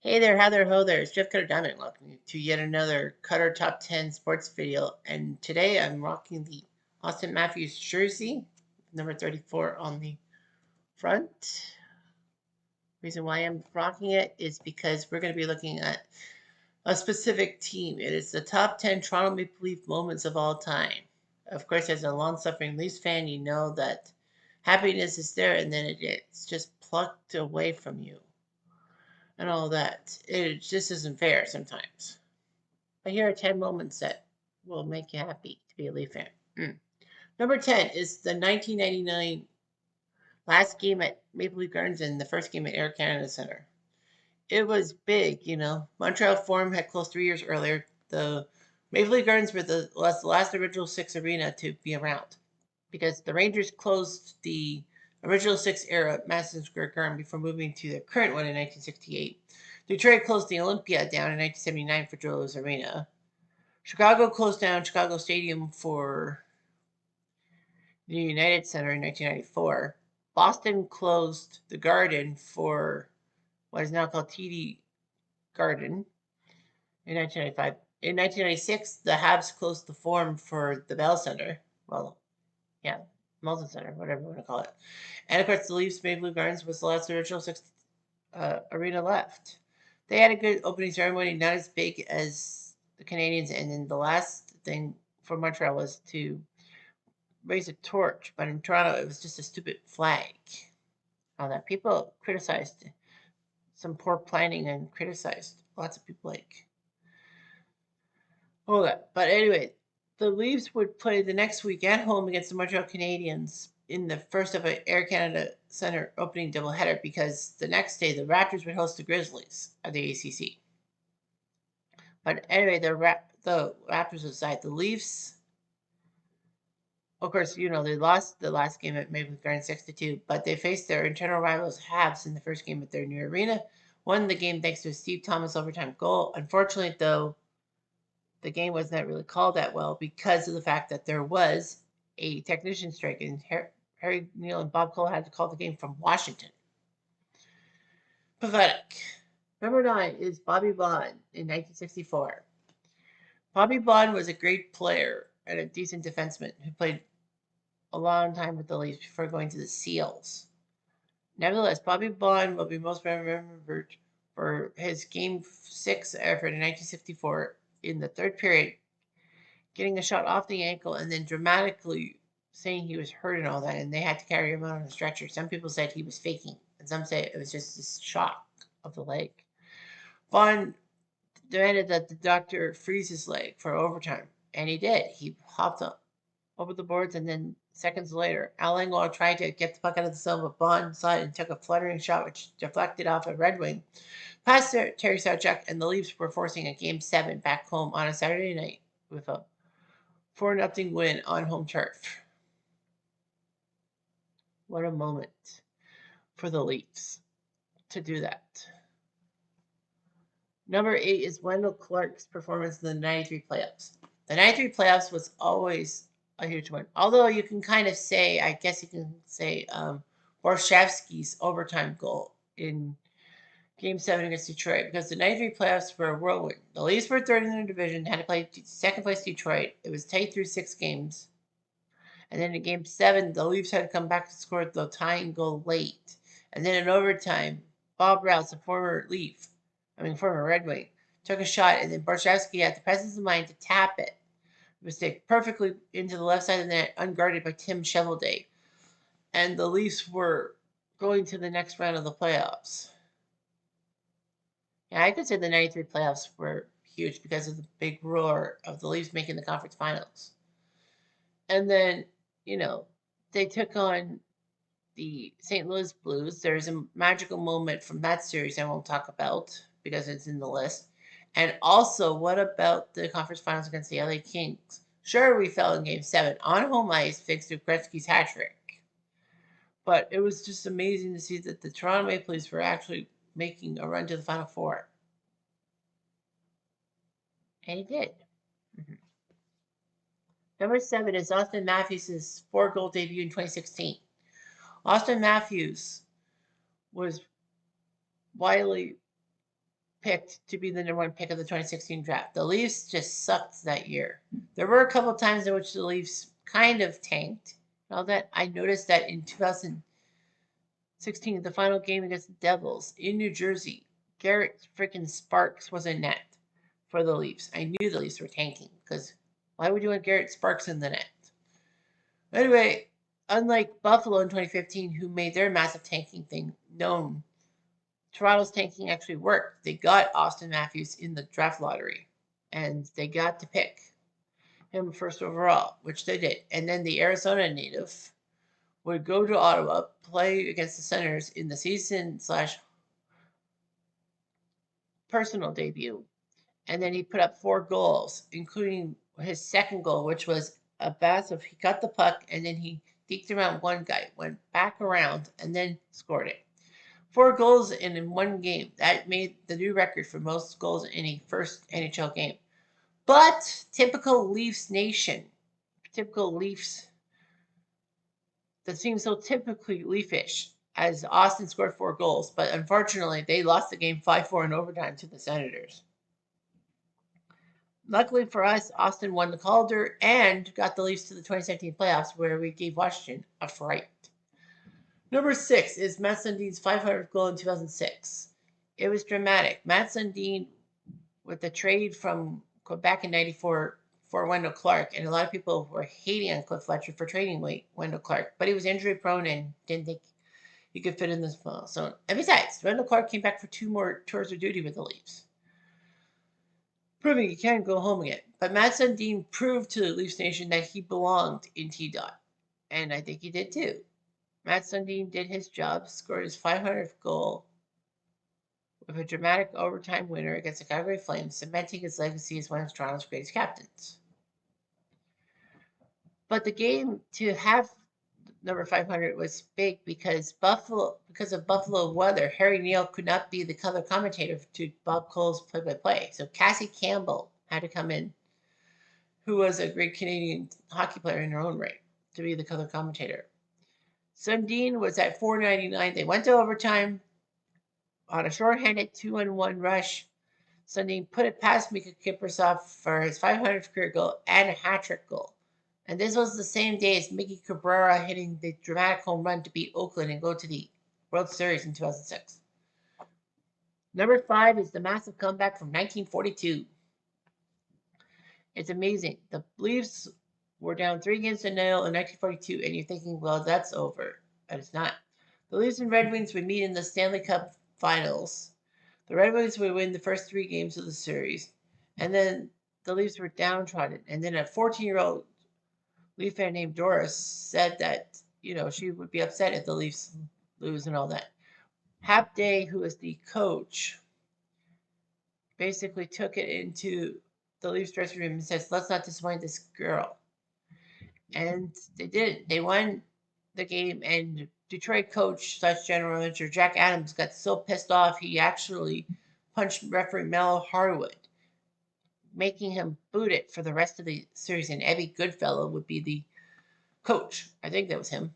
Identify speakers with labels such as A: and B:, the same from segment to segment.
A: Hey there, how there, ho there. It's Jeff Cutter Diamond. Welcome to yet another Cutter Top 10 sports video. And today I'm rocking the Austin Matthews jersey, number 34 on the front. Reason why I'm rocking it is because we're going to be looking at a specific team. It is the top 10 Toronto Maple Leaf moments of all time. Of course, as a long-suffering Leafs fan, you know that happiness is there and then it's just plucked away from you and all that. It just isn't fair sometimes. But here are 10 moments that will make you happy to be a Leaf fan. Number 10 is the 1999 last game at Maple Leaf Gardens and the first game at Air Canada Centre. It was big, you know. Montreal Forum had closed 3 years earlier. The Maple Leaf Gardens were the last original six arena to be around because the Rangers closed the original six era at Madison Square Garden before moving to the current one in 1968. Detroit closed the Olympia down in 1979 for Drillers Arena. Chicago closed down Chicago Stadium for the United Center in 1994. Boston closed the Garden for what is now called TD Garden in 1995. In 1996, the Habs closed the Forum for the Bell Center. Well, yeah, Molson Center, whatever you want to call it. And of course, the Leafs Maple Leaf Gardens was the last original six arena left. They had a good opening ceremony, not as big as the Canadians. And then the last thing for Montreal was to raise a torch, but in Toronto it was just a stupid flag. All that people criticized some poor planning and criticized lots of people like all that. But anyway, the Leafs would play the next week at home against the Montreal Canadiens in the first of an Air Canada Centre opening doubleheader because the next day the Raptors would host the Grizzlies at the ACC. But anyway, the Raptors aside, the Leafs, of course, you know, they lost the last game at Maple Leaf Gardens 6-2, but they faced their internal rivals Habs in the first game at their new arena. Won the game thanks to a Steve Thomas overtime goal. Unfortunately, though, the game was not really called that well because of the fact that there was a technician strike, and Harry Neal and Bob Cole had to call the game from Washington. Pathetic. Number 9 is Bobby Bond in 1964. Bobby Bond was a great player and a decent defenseman who played a long time with the Leafs before going to the Seals. Nevertheless, Bobby Bond will be most remembered for his Game 6 effort in 1964 in the third period, getting a shot off the ankle and then dramatically saying he was hurt and all that, and they had to carry him out on a stretcher. Some people said he was faking, and some say it was just a shock of the leg. Bond demanded that the doctor freeze his leg for overtime, and he did. He hopped up over the boards, and then seconds later, Al Engwall tried to get the puck out of the zone, but Bond saw it and took a fluttering shot which deflected off a Red Wing past Terry Sawchuk, and the Leafs were forcing a Game 7 back home on a Saturday night with a 4-0 win on home turf. What a moment for the Leafs to do that. Number 8 is Wendell Clark's performance in the 93 playoffs. The 93 playoffs was always a huge one. Although you can kind of say, I guess you can say, Borshevsky's overtime goal in Game 7 against Detroit, because the 93 playoffs were a whirlwind. The Leafs were third in their division, had to play second place Detroit. It was tight through 6 games. And then in Game 7, the Leafs had to come back to score the tying goal late. And then in overtime, Bob Rouse, a former Red Wing, took a shot, and then Borshevsky had the presence of mind to tap it. It was taken perfectly into the left side of the net, unguarded by Tim Shovelday. And the Leafs were going to the next round of the playoffs. Yeah, I could say the 93 playoffs were huge because of the big roar of the Leafs making the conference finals. And then, you know, they took on the St. Louis Blues. There's a magical moment from that series I won't talk about because it's in the list. And also, what about the conference finals against the LA Kings? Sure, we fell in Game 7 on home ice thanks to Gretzky's hat trick. But it was just amazing to see that the Toronto Maple Leafs were actually making a run to the Final Four. And he did. Mm-hmm. Number 7 is Austin Matthews' 4-goal debut in 2016. Austin Matthews was widely picked to be the #1 pick of the 2016 draft. The Leafs just sucked that year. There were a couple times in which the Leafs kind of tanked. All that I noticed that in 2016, the final game against the Devils in New Jersey, Garrett freaking Sparks was in net for the Leafs. I knew the Leafs were tanking because why would you want Garrett Sparks in the net? Anyway, unlike Buffalo in 2015, who made their massive tanking thing known, Toronto's tanking actually worked. They got Austin Matthews in the draft lottery, and they got to pick him first overall, which they did. And then the Arizona native would go to Ottawa, play against the Senators in the season/personal debut, and then he put up 4 goals, including his second goal, which was a massive. He got the puck and then he deked around one guy, went back around, and then scored it. 4 goals in one game. That made the new record for most goals in a first NHL game. But typical Leafs Nation, typical Leafs, that seems so typically Leafish, as Austin scored 4 goals, but unfortunately they lost the game 5-4 in overtime to the Senators. Luckily for us, Austin won the Calder and got the Leafs to the 2017 playoffs, where we gave Washington a fright. Number 6 is Matt Sundin's 500th goal in 2006. It was dramatic. Matt Sundin, with the trade from Quebec in '94 for Wendell Clark, and a lot of people were hating on Cliff Fletcher for trading Wendell Clark, but he was injury prone and didn't think he could fit in this fall. So, and besides, Wendell Clark came back for 2 more tours of duty with the Leafs, proving he can go home again. But Matt Sundin proved to the Leafs Nation that he belonged in T-Dot, and I think he did too. Matt Sundin did his job, scored his 500th goal with a dramatic overtime winner against the Calgary Flames, cementing his legacy as one of Toronto's greatest captains. But the game to have number 500 was big because of Buffalo weather. Harry Neal could not be the color commentator to Bob Cole's play-by-play, so Cassie Campbell had to come in, who was a great Canadian hockey player in her own right, to be the color commentator. Sundin was at .499. They went to overtime on a shorthanded 2-on-1 rush. Sundin put it past Mika Kiprusoff for his 500th career goal and a hat-trick goal. And this was the same day as Mickey Cabrera hitting the dramatic home run to beat Oakland and go to the World Series in 2006. Number 5 is the massive comeback from 1942. It's amazing. The Leafs were down 3-0 in 1942, and you're thinking, well, that's over. But it's not. The Leafs and Red Wings would meet in the Stanley Cup Finals. The Red Wings would win the first 3 games of the series, and then the Leafs were downtrodden. And then a 14-year-old Leaf fan named Doris said that, she would be upset if the Leafs lose and all that. Hap Day, who was the coach, basically took it into the Leafs dressing room and says, let's not disappoint this girl. And they did. They won the game, and Detroit coach/general manager Jack Adams got so pissed off he actually punched referee Mel Harwood, making him boot it for the rest of the series, and Eddie Goodfellow would be the coach. I think that was him.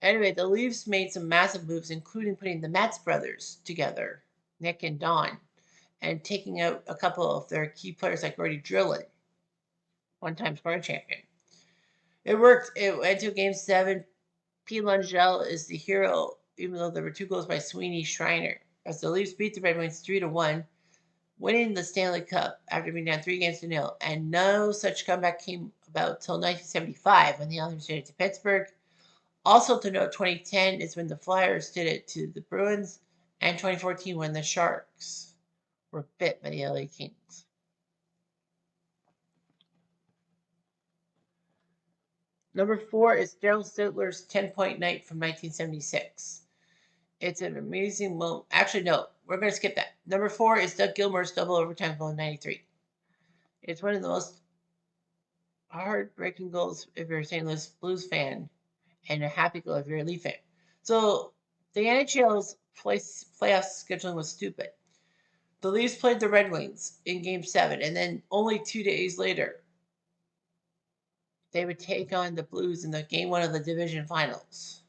A: Anyway, the Leafs made some massive moves, including putting the Metz brothers together, Nick and Don, and taking out a couple of their key players like Gordy Drillin, one-time scoring champion. It worked. It went to Game 7. P. Lungell is the hero, even though there were 2 goals by Sweeney Schreiner, as the Leafs beat the Red Wings 3-1, winning the Stanley Cup after being down 3-0. And no such comeback came about till 1975 when the Islanders did it to Pittsburgh. Also to note, 2010 is when the Flyers did it to the Bruins, and 2014 when the Sharks were bit by the LA Kings. Number 4 is Daryl Stilller's 10-point night from 1976. It's an amazing moment. Actually, no, we're going to skip that. Number 4 is Doug Gilmour's double overtime goal in '93. It's one of the most heartbreaking goals if you're a St. Louis Blues fan, and a happy goal if you're a Leaf fan. So the NHL's playoff scheduling was stupid. The Leafs played the Red Wings in Game 7, and then only 2 days later, they would take on the Blues in the Game 1 of the division finals.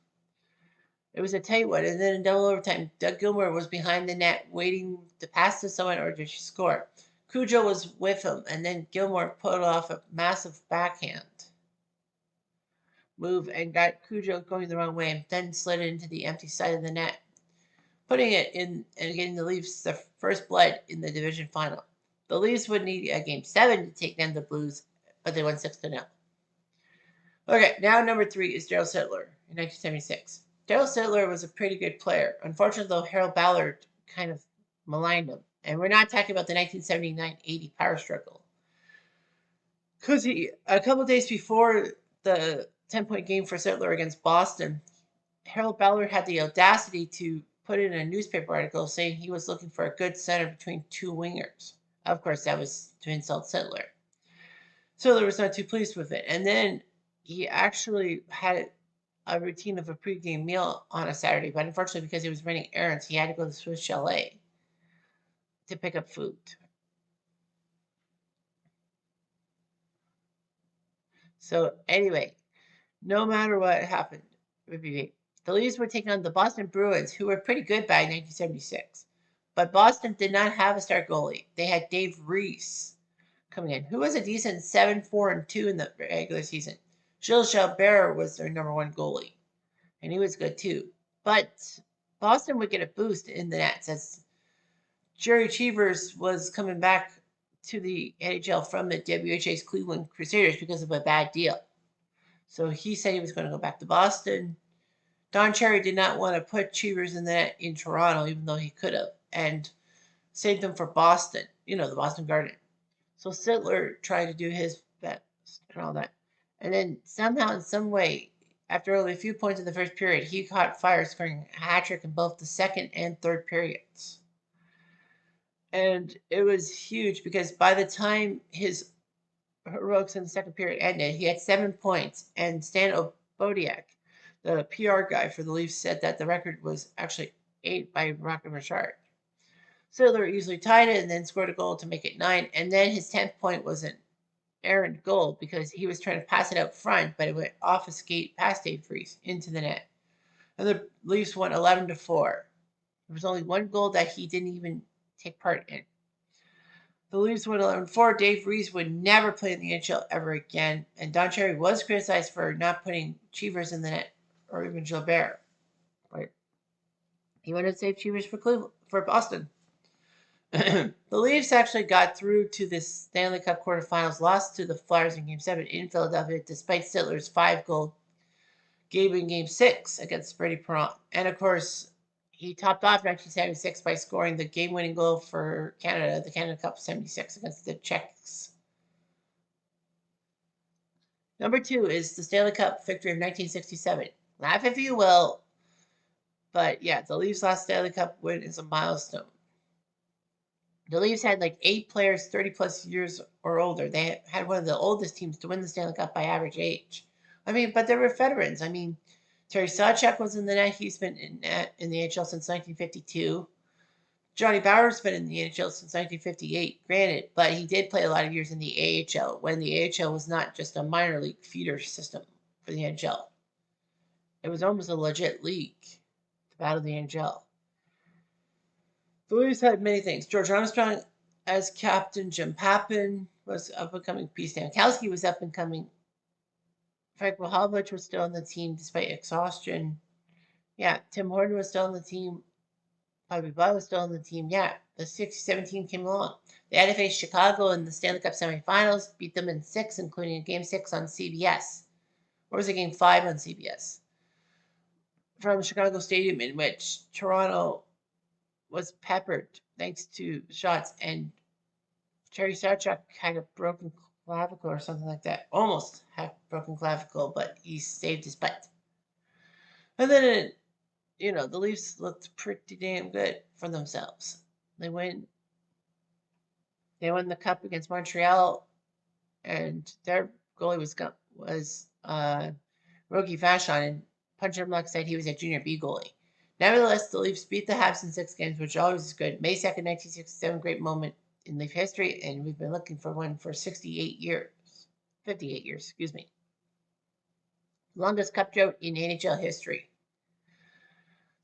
A: It was a tight one, and then in double overtime, Doug Gilmour was behind the net, waiting to pass to someone or to score. Cujo was with him, and then Gilmour put off a massive backhand move and got Cujo going the wrong way, and then slid it into the empty side of the net, putting it in and getting the Leafs the first blood in the division final. The Leafs would need a game 7 to take down the Blues, but they won 6-0. Okay, now number 3 is Daryl Sittler in 1976. Daryl Sittler was a pretty good player. Unfortunately, though, Harold Ballard kind of maligned him. And we're not talking about the 1979-80 power struggle. Because a couple days before the 10-point game for Sittler against Boston, Harold Ballard had the audacity to put in a newspaper article saying he was looking for a good center between two wingers. Of course, that was to insult Sittler. Sittler was not too pleased with it. And then he actually had a routine of a pregame meal on a Saturday, but unfortunately, because he was running errands, he had to go to the Swiss Chalet to pick up food. So anyway, no matter what happened, the Leafs were taking on the Boston Bruins, who were pretty good by 1976. But Boston did not have a star goalie. They had Dave Reese coming in, who was a decent 7-4-2 in the regular season. Gilles Gilbert was their number one goalie, and he was good too. But Boston would get a boost in the nets as Jerry Cheevers was coming back to the NHL from the WHA's Cleveland Crusaders because of a bad deal. So he said he was going to go back to Boston. Don Cherry did not want to put Cheevers in the net in Toronto, even though he could have, and saved him for Boston, the Boston Garden. So Sittler tried to do his best and all that. And then somehow, in some way, after only a few points in the first period, he caught fire, scoring a hat trick in both the second and third periods. And it was huge because by the time his heroics in the second period ended, he had 7 points. And Stan Obodiak, the PR guy for the Leafs, said that the record was actually 8 by Rocket Richard. Sittler easily tied it and then scored a goal to make it 9. And then his 10th point was an errant goal because he was trying to pass it out front, but it went off his skate past Dave Reese into the net. And the Leafs won 11-4. There was only one goal that he didn't even take part in. The Leafs won 11-4. Dave Reese would never play in the NHL ever again, and Don Cherry was criticized for not putting Cheevers in the net, or even Gilbert. But he wanted to save Cheevers for Boston. The Leafs actually got through to the Stanley Cup quarterfinals, lost to the Flyers in Game 7 in Philadelphia, despite Sittler's 5-goal game in Game 6 against Brady Perron. And of course, he topped off 1976 by scoring the game-winning goal for Canada, the Canada Cup 76 against the Czechs. Number 2 is the Stanley Cup victory of 1967. Laugh if you will, but yeah, the Leafs' last Stanley Cup win is a milestone. The Leafs had like 8 players 30-plus years or older. They had one of the oldest teams to win the Stanley Cup by average age. But they were veterans. Terry Sawchuk was in the net. He's been in the NHL since 1952. Johnny Bower's been in the NHL since 1958, granted, but he did play a lot of years in the AHL when the AHL was not just a minor league feeder system for the NHL. It was almost a legit league, the battle of the NHL. The Leafs had many things. George Armstrong as captain, Jim Pappen was up and coming, Pete Stankowski was up and coming, Frank Wahalvich was still on the team despite exhaustion. Yeah, Tim Horton was still on the team. Bobby Ball was still on the team. Yeah, the 67 came along. They had to face Chicago in the Stanley Cup semifinals, beat them in 6, including a Game 6 on CBS. Or was it Game 5 on CBS? From Chicago Stadium, in which Toronto was peppered thanks to shots, and Terry Sawchuk had a broken clavicle or something like that. Almost had broken clavicle, but he saved his butt. And then, the Leafs looked pretty damn good for themselves. They won the cup against Montreal, and their goalie was Rogie Vachon, and Puncher Luck said he was a junior B goalie. Nevertheless, the Leafs beat the Habs in 6 games, which always is good. May 2nd, 1967, great moment in Leaf history, and we've been looking for one for 58 years. 58 years, excuse me. Longest cup drought in NHL history.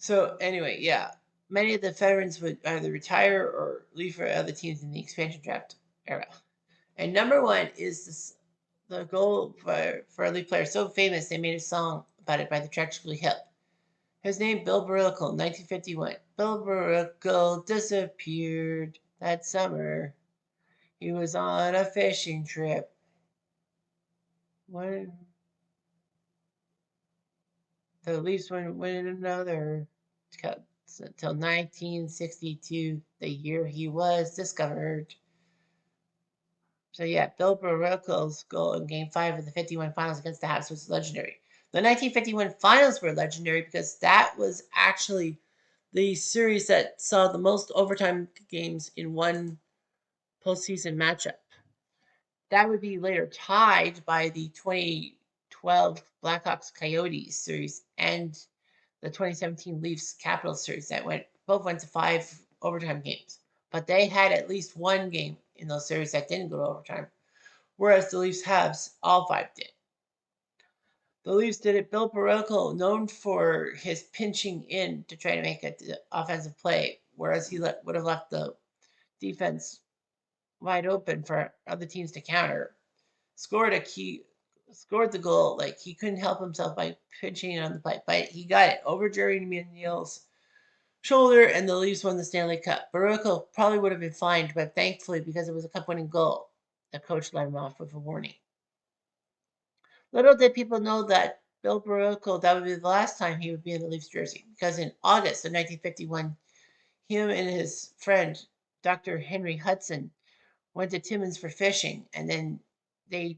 A: So anyway, yeah, many of the veterans would either retire or leave for other teams in the expansion draft era. And number one is the goal for a league player so famous they made a song about it by the Tragically Hip. His name Bill Baruchel, 1951. Bill Baruchel disappeared that summer. He was on a fishing trip. When the Leafs win another until 1962, the year he was discovered. So yeah, Bill Baruchel's goal in Game 5 of the 51 Finals against the Habs was legendary. The 1951 Finals were legendary because that was actually the series that saw the most overtime games in one postseason matchup. That would be later tied by the 2012 Blackhawks Coyotes series and the 2017 Leafs Capitals series that went to 5 overtime games. But they had at least one game in those series that didn't go to overtime, whereas the Leafs Habs all 5 did. The Leafs did it. Bill Baruchel, known for his pinching in to try to make an offensive play, whereas he would have left the defense wide open for other teams to counter. Scored the goal. Like he couldn't help himself by pinching on the play, but he got it over Jerry Neal's shoulder, and the Leafs won the Stanley Cup. Baruchel probably would have been fined, but thankfully, because it was a cup-winning goal, the coach let him off with a warning. Little did people know that Bill Baruchel, that would be the last time he would be in the Leafs jersey, because in August of 1951, him and his friend, Dr. Henry Hudson, went to Timmins for fishing, and then they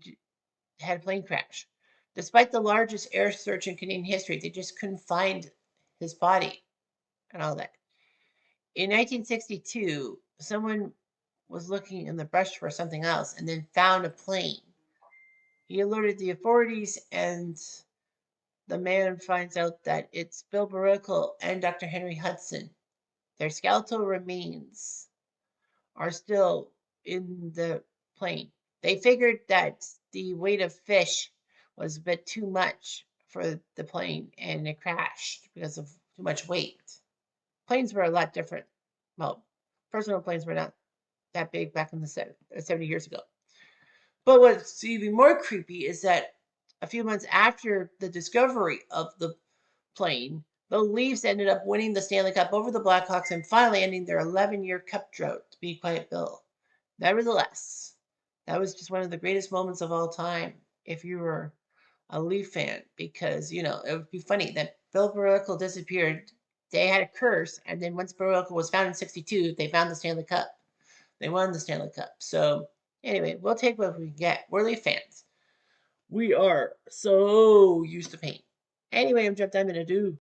A: had a plane crash. Despite the largest air search in Canadian history, they just couldn't find his body and all that. In 1962, someone was looking in the brush for something else and then found a plane. He alerted the authorities, and the man finds out that it's Bill Baruchel and Dr. Henry Hudson. Their skeletal remains are still in the plane. They figured that the weight of fish was a bit too much for the plane and it crashed because of too much weight. Planes were a lot different. Well, personal planes were not that big back in the 70 years ago. But what's even more creepy is that a few months after the discovery of the plane, the Leafs ended up winning the Stanley Cup over the Blackhawks and finally ending their 11-year cup drought. To be quiet, Bill. Nevertheless, that was just one of the greatest moments of all time if you were a Leaf fan, because, it would be funny that Bill Baruchel disappeared. They had a curse, and then once Baruchel was found in 62, they found the Stanley Cup. They won the Stanley Cup. So, anyway, we'll take what we get. We're Leaf fans. We are so used to pain. Anyway, I'm Jeff Diamond. Adieu.